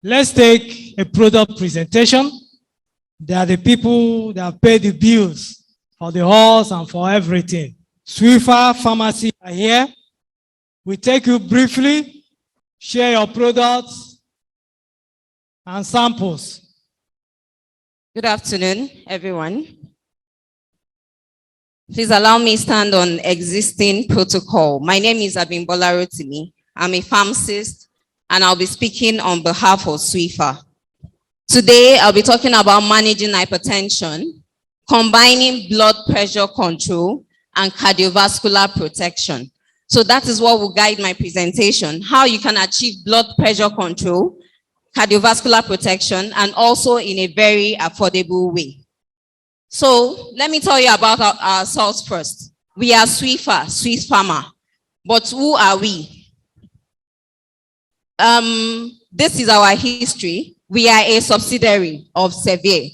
Let's take a product presentation. They are the people that pay the bills for the halls and for everything. SWIPHA Pharmacy are here. We take you briefly, share your products and samples. Good afternoon, everyone. Please allow me to stand on existing protocol. My name is Abimbola Rotimi. I'm a pharmacist, and I'll be speaking on behalf of SWIPHA. Today, I'll be talking about managing hypertension, combining blood pressure control, and cardiovascular protection. So that is what will guide my presentation, how you can achieve blood pressure control, cardiovascular protection, and also in a very affordable way. So let me tell you about ourselves first. We are SWIPHA, Swiss Pharma. But who are we? This is our history. We are a subsidiary of Servier.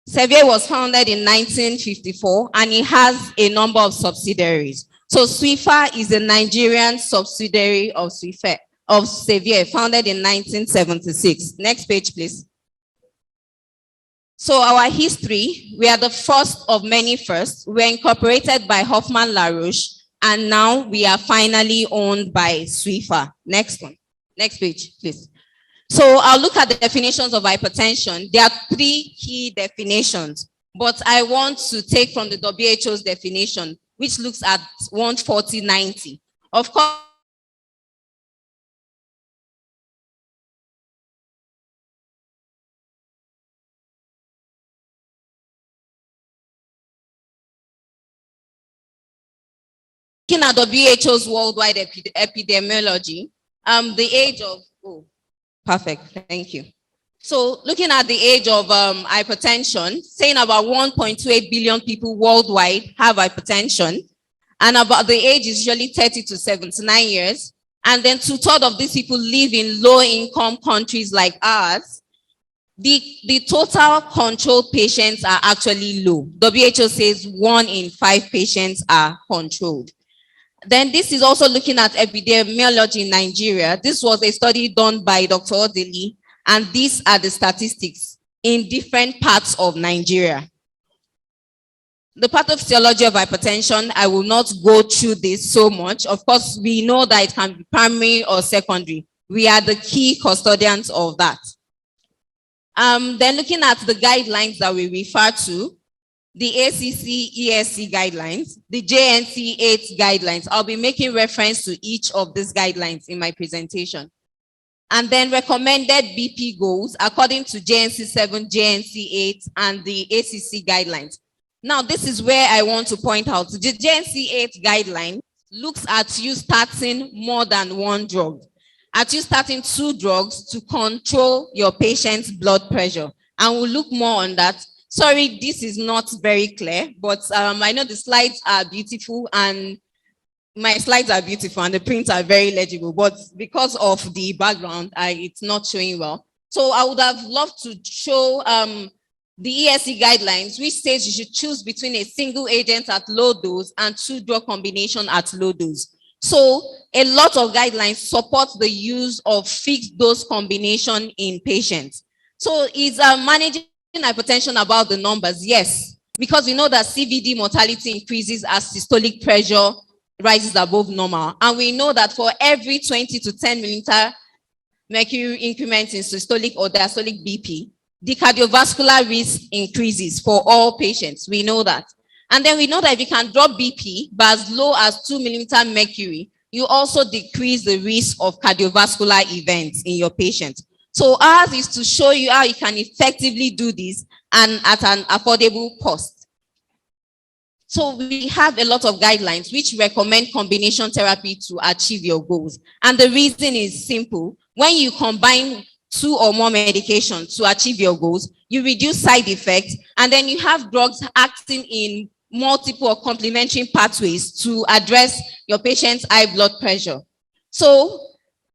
Servier was founded in 1954 and it has a number of subsidiaries. So SWIPHA is a Nigerian subsidiary of Servier, founded in 1976. Next page, please. So our history, we are the first of many firsts. We were incorporated by Hoffman LaRoche, and now we are finally owned by SWIPHA. Next one. Next page, please. So I'll look at the definitions of hypertension. There are three key definitions, but I want to take from the WHO's definition, which looks at 140/90. Of course, looking at WHO's worldwide epidemiology, the age of, perfect, thank you. So looking at the age of hypertension, saying about 1.28 billion people worldwide have hypertension, and about the age is usually 30 to 79 years. And then 2/3 of these people live in low-income countries like ours. The total controlled patients are actually low. WHO says 1 in 5 patients are controlled. Then this is also looking at epidemiology in Nigeria. This was a study done by Dr. Odili, and these are the statistics in different parts of Nigeria. The pathophysiology of hypertension, I will not go through this so much. Of course, we know that it can be primary or secondary. We are the key custodians of that. Then looking at the guidelines that we refer to, the ACC ESC guidelines, the JNC 8 guidelines. I'll be making reference to each of these guidelines in my presentation. And then recommended BP goals according to JNC 7, JNC 8, and the ACC guidelines. Now, this is where I want to point out. The JNC 8 guideline looks at you starting more than one drug, at you starting 2 drugs to control your patient's blood pressure. And we'll look more on that. Sorry, this is not very clear, but I know the slides are beautiful and my slides are beautiful and the prints are very legible, but because of the background, it's not showing well. So I would have loved to show the ESC guidelines, which says you should choose between a single agent at low dose and 2 drug combination at low dose. So a lot of guidelines support the use of fixed dose combination in patients. So is managing hypertension about the numbers? Yes, because we know that CVD mortality increases as systolic pressure rises above normal, and we know that for every 20 to 10 millimeter mercury increment in systolic or diastolic BP, the cardiovascular risk increases for all patients. We know that. And then we know that if you can drop BP by as low as 2 millimeter mercury, you also decrease the risk of cardiovascular events in your patient. So ours is to show you how you can effectively do this and at an affordable cost. So we have a lot of guidelines which recommend combination therapy to achieve your goals. And the reason is simple. When you combine 2 or more medications to achieve your goals, you reduce side effects, and then you have drugs acting in multiple or complementary pathways to address your patient's high blood pressure. So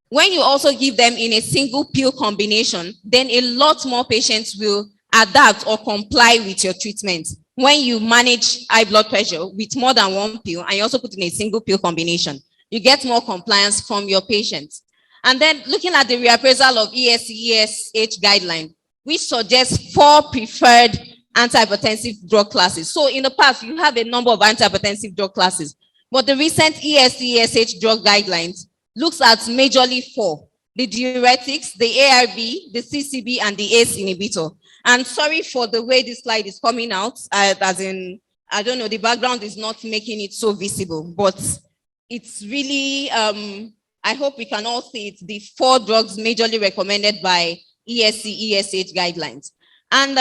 when you also give them in a single pill combination, then a lot more patients will adapt or comply with your treatment. When you manage high blood pressure with more than 1 pill and you also put in a single pill combination, you get more compliance from your patients. And then looking at the reappraisal of ESC/ESH guideline, which suggests 4 preferred antihypertensive drug classes. So in the past, you have a number of antihypertensive drug classes, but the recent ESC/ESH drug guidelines looks at majorly 4: the diuretics, the ARB, the CCB, and the ACE inhibitor. And sorry for the way this slide is coming out, as in, I don't know, the background is not making it so visible, but it's really, I hope we can all see it, the 4 drugs majorly recommended by ESC/ESH guidelines. And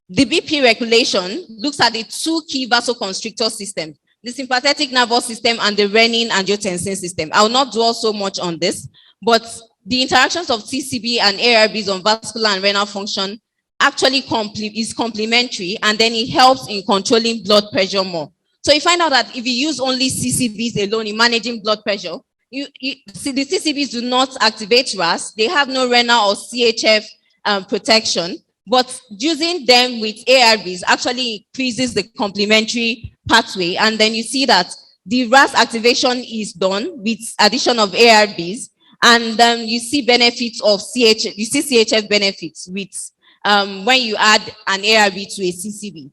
the BP regulation looks at the 2 key vasoconstrictor systems, the sympathetic nervous system and the renin-angiotensin system. I will not dwell so much on this, but the interactions of TCB and ARBs on vascular and renal function actually is complementary, and then it helps in controlling blood pressure more. So you find out that if you use only CCBs alone in managing blood pressure, the CCBs do not activate RAS. They have no renal or CHF protection, but using them with ARBs actually increases the complementary pathway. And then you see that the RAS activation is done with addition of ARBs, and then you see benefits of CHF. You see CHF benefits with when you add an ARB to a CCB.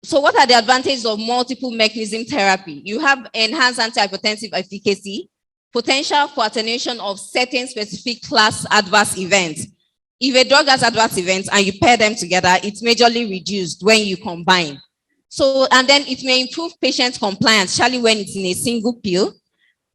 So what are the advantages of multiple mechanism therapy? You have enhanced antihypertensive efficacy, potential for attenuation of certain specific class adverse events. If a drug has adverse events and you pair them together, it's majorly reduced when you combine. So, and then it may improve patient compliance, especially when it's in a single pill.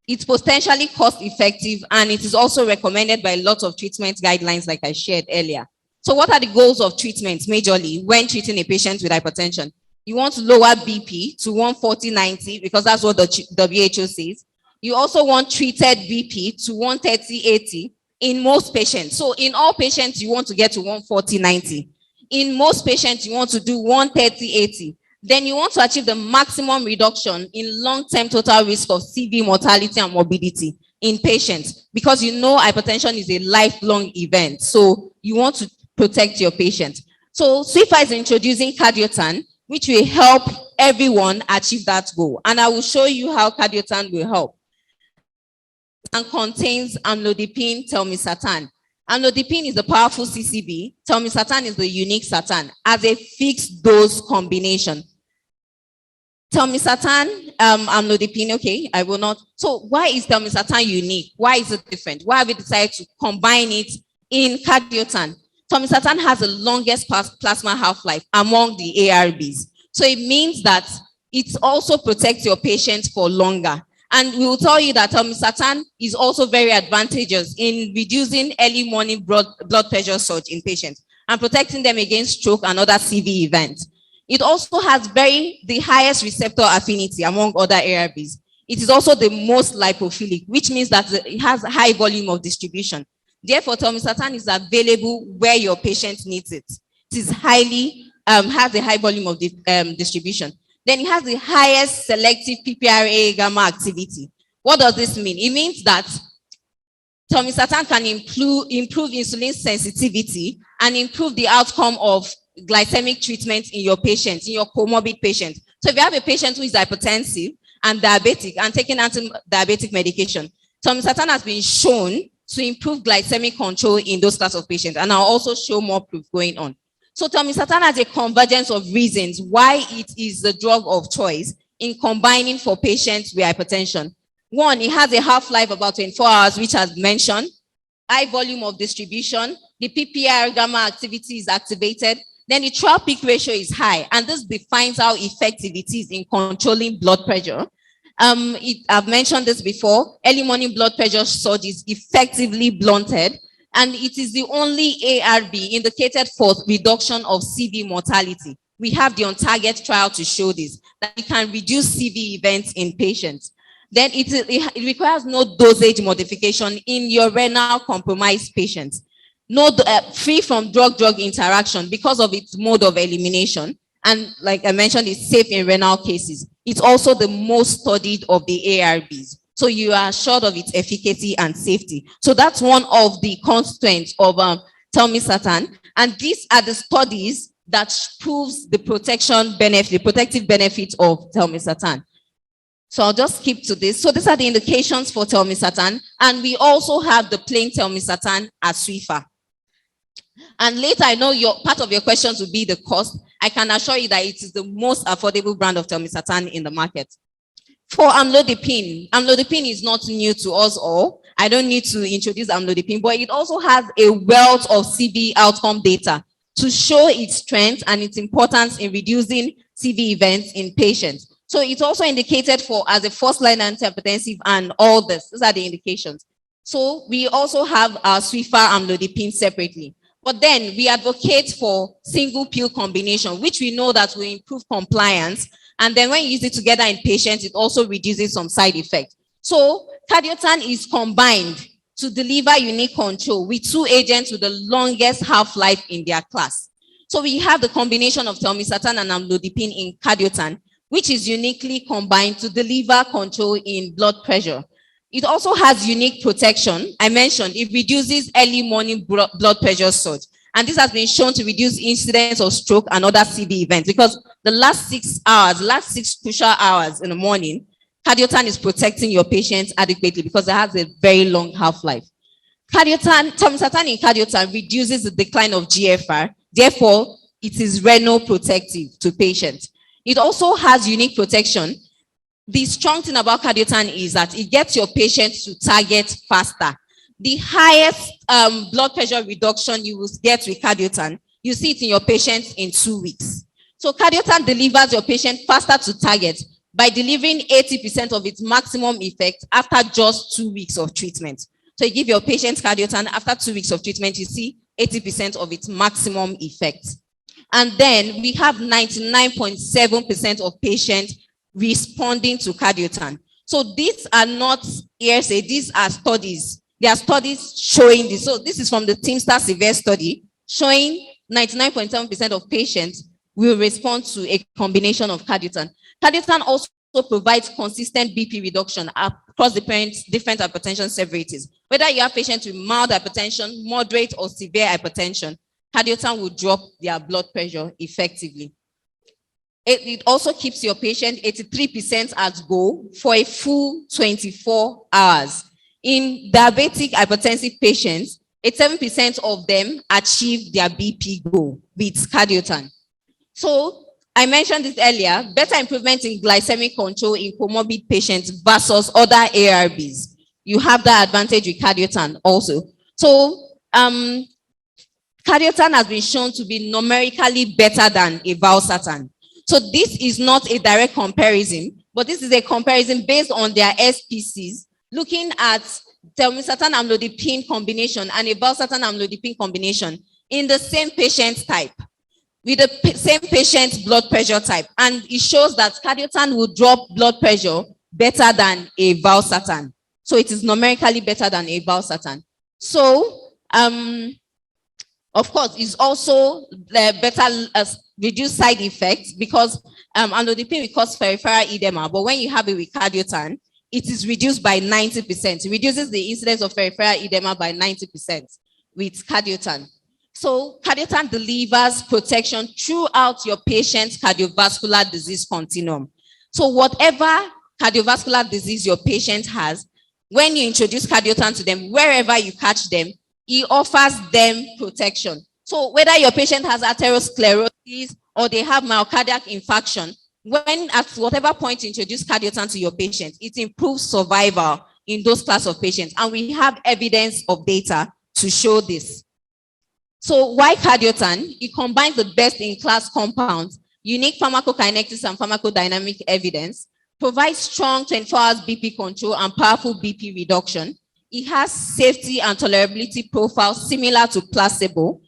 It's potentially cost effective, and it is also recommended by a lot of treatment guidelines like I shared earlier. So what are the goals of treatment majorly when treating a patient with hypertension? You want to lower BP to 140/90 because that's what the WHO says. You also want treated BP to 130/80 in most patients. So in all patients, you want to get to 140/90. In most patients, you want to do 130/80. Then you want to achieve the maximum reduction in long-term total risk of CV mortality and morbidity in patients, because you know hypertension is a lifelong event. So you want to protect your patient. So SWIPHA is introducing Cardiotan, which will help everyone achieve that goal. And I will show you how Cardiotan will help. And contains amlodipine telmisartan. Amlodipine is a powerful CCB. Telmisartan is the unique sartan as a fixed dose combination. Telmisartan, amlodipine, okay, I will not. So why is telmisartan unique? Why is it different? Why have we decided to combine it in Cardiotan? Telmisartan has the longest plasma half-life among the ARBs. So it means that it also protects your patients for longer. And we will tell you that telmisartan is also very advantageous in reducing early morning blood pressure surge in patients and protecting them against stroke and other CV events. It also has the highest receptor affinity among other ARBs. It is also the most lipophilic, which means that it has a high volume of distribution. Therefore, telmisartan is available where your patient needs it. It is has a high volume of distribution. Then it has the highest selective PPAR gamma activity. What does this mean? It means that telmisartan can improve insulin sensitivity and improve the outcome of glycemic treatment in your patients, in your comorbid patients. So if you have a patient who is hypertensive and diabetic and taking anti-diabetic medication, telmisartan has been shown to improve glycemic control in those class of patients. And I'll also show more proof going on. So telmisartan has a convergence of reasons why it is the drug of choice in combining for patients with hypertension. One, it has a half-life about 24 hours, which has mentioned, high volume of distribution, the PPAR gamma activity is activated, then the trial peak ratio is high, and this defines how effective it is in controlling blood pressure. I've mentioned this before, early morning blood pressure surge is effectively blunted, and it is the only ARB indicated for reduction of CV mortality. We have the on-target trial to show this, that it can reduce CV events in patients. Then it requires no dosage modification in your renal compromised patients. No, free from drug-drug interaction because of its mode of elimination. And like I mentioned, it's safe in renal cases. It's also the most studied of the ARBs. So you are assured of its efficacy and safety. So that's one of the constraints of telmisartan. And these are the studies that proves the protective benefit of telmisartan. So I'll just skip to this. So these are the indications for telmisartan, and we also have the plain telmisartan as SWIPHA. And later, I know part of your questions will be the cost. I can assure you that it is the most affordable brand of telmisartan in the market. For amlodipine, amlodipine is not new to us all. I don't need to introduce amlodipine, but it also has a wealth of CV outcome data to show its strength and its importance in reducing CV events in patients. So it's also indicated for as a first-line antihypertensive and all this. These are the indications. So we also have our SWIPHA amlodipine separately. But then we advocate for single pill combination, which we know that will improve compliance. And then when you use it together in patients, it also reduces some side effects. So cardiotan is combined to deliver unique control with two agents with the longest half-life in their class. So we have the combination of telmisartan and amlodipine in cardiotan, which is uniquely combined to deliver control in blood pressure. It also has unique protection. I mentioned it reduces early morning blood pressure surge. And this has been shown to reduce incidence of stroke and other CV events because the last 6 hours, last 6 crucial hours in the morning, cardiotan is protecting your patients adequately because it has a very long half-life. Telmisartan in cardiotan reduces the decline of GFR. Therefore, it is renal protective to patients. It also has unique protection. The strong thing about cardiotan is that it gets your patients to target faster. The highest blood pressure reduction you will get with cardiotan, you see it in your patients in 2 weeks. So cardiotan delivers your patient faster to target by delivering 80% of its maximum effect after just 2 weeks of treatment. So you give your patients cardiotan, after 2 weeks of treatment, you see 80% of its maximum effect. And then we have 99.7% of patients responding to cardiotan. So these are not hearsay, these are studies. There are studies showing this. So this is from the Teamster Severe study showing 99.7% of patients will respond to a combination of cardiotan. Cardiotan also provides consistent BP reduction across different hypertension severities. Whether you have patients with mild hypertension, moderate or severe hypertension, cardiotan will drop their blood pressure effectively. It also keeps your patient 83% at goal for a full 24 hours. In diabetic hypertensive patients, 87% of them achieve their BP goal with cardiotan. So I mentioned this earlier, better improvement in glycemic control in comorbid patients versus other ARBs. You have that advantage with cardiotan also. So cardiotan has been shown to be numerically better than a valsartan. So this is not a direct comparison, but this is a comparison based on their SPCs, looking at telmisartan amlodipine combination and a valsartan amlodipine combination in the same patient type, with the same patient blood pressure type. And it shows that cardiotan will drop blood pressure better than a valsartan. So it is numerically better than a valsartan. So, of course, it's also better reduce side effects because amlodipine will cause peripheral edema, but when you have it with cardiotan, it is reduced by 90%. It reduces the incidence of peripheral edema by 90% with cardiotan. So cardiotan delivers protection throughout your patient's cardiovascular disease continuum. So whatever cardiovascular disease your patient has, when you introduce cardiotan to them, wherever you catch them, it offers them protection. So whether your patient has atherosclerosis or they have myocardial infarction, when at whatever point you introduce cardiotan to your patient, it improves survival in those class of patients. And we have evidence of data to show this. So why cardiotan? It combines the best-in-class compounds, unique pharmacokinetics and pharmacodynamic evidence, provides strong 24 hours BP control and powerful BP reduction. It has safety and tolerability profile similar to placebo,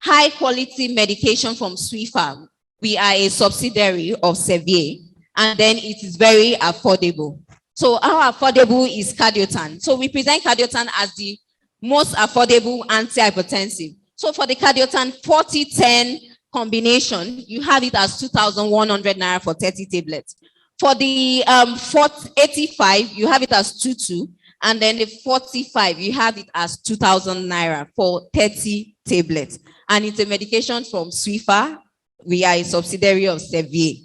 high quality medication from SWIPHA. We are a subsidiary of Servier, and then it is very affordable. So how affordable is cardiotan? So we present cardiotan as the most affordable antihypertensive. So for the cardiotan 40-10 combination, you have it as 2,100 naira for 30 tablets. For the 85, you have it as 22, and then the 45, you have it as 2,000 naira for 30 tablets. And it's a medication from SWIPHA. We are a subsidiary of Servier.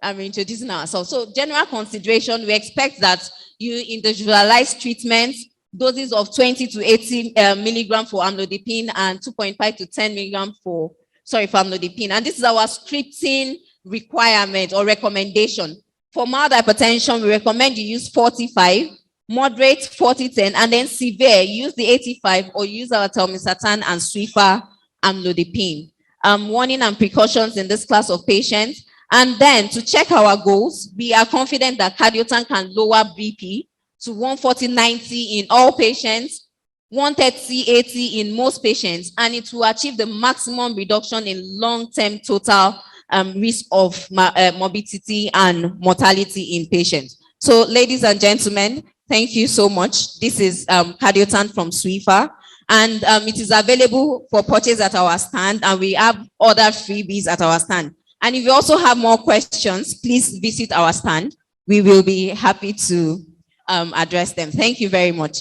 I'm introducing ourselves. So general consideration, we expect that you individualize treatment, doses of 20 to 80 milligram for amlodipine and 2.5 to 10 milligram for amlodipine. And this is our scripting requirement or recommendation. For mild hypertension, we recommend you use 45, moderate 40-10, and then severe, use the 85 or use our telmisartan and SWIPHA amlodipine. Warning and precautions in this class of patients. And then to check our goals, we are confident that cardiotan can lower BP to 140/90 in all patients, 130/80 in most patients, and it will achieve the maximum reduction in long-term total risk of morbidity and mortality in patients. So, ladies and gentlemen, thank you so much. This is cardiotan from SWIPHA, and it is available for purchase at our stand, and we have other freebies at our stand. And if you also have more questions, please visit our stand. We will be happy to address them. Thank you very much.